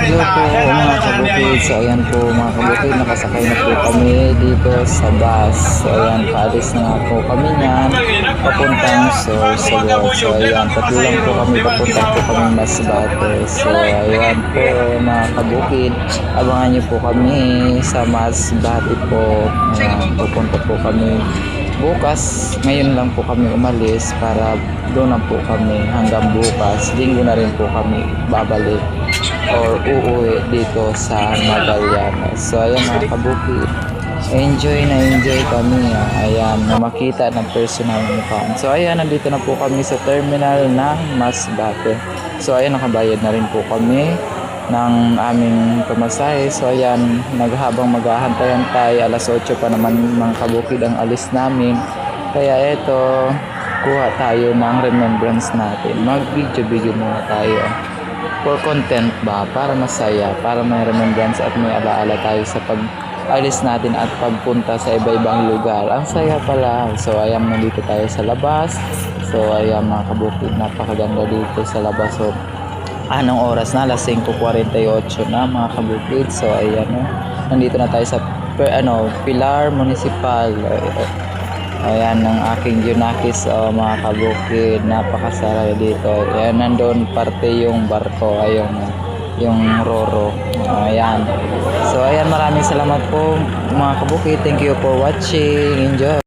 Hello po mga kabukid. So ayan po mga kabukid, nakasakay na po kami dito sa bus. So ayan, paalis na nga po kami niyan papuntang Sorsogon. So ayan, tatlo lang po kami, papunta po kami Masbate. So ayan po mga kabukid, abangan niyo po kami sa Masbate po. Ayan, pupunta po kami bukas. Ngayon lang po kami umalis para doon na po kami hanggang bukas. Linggo na rin po kami babalik or uuwi dito sa Magallanes. So ayan mga kabukid, enjoy na enjoy kami. Ayan, na makita ng personal na mukhaan. So ayan, nandito na po kami sa terminal ng Masbate. So ayan, nakabayad na rin po kami ng aming pamasahe. So ayan, habang maghahantay-hantay, alas 8 pa naman mga kabukid ang alis namin. Kaya eto, kuha tayo ng remembrance natin. Mag-video-video muna tayo for content ba, para masaya, para may remembrance at may alaala tayo sa pag-alis natin at pagpunta sa iba-ibang lugar. Ang saya pala. So ayan, nandito tayo sa labas. So ayan mga kabukid, napakaganda dito sa labas. So anong oras na? Alas 5:48 na mga kabukid. So ayan, nandito na tayo sa Pilar Municipal. Ayan ang aking Junakis, mga kabukid, napakasarap dito. Ayan, nandun parte yung barko, ayun, yung Roro. Ayan. So ayan, maraming salamat po mga kabukid. Thank you for watching. Enjoy.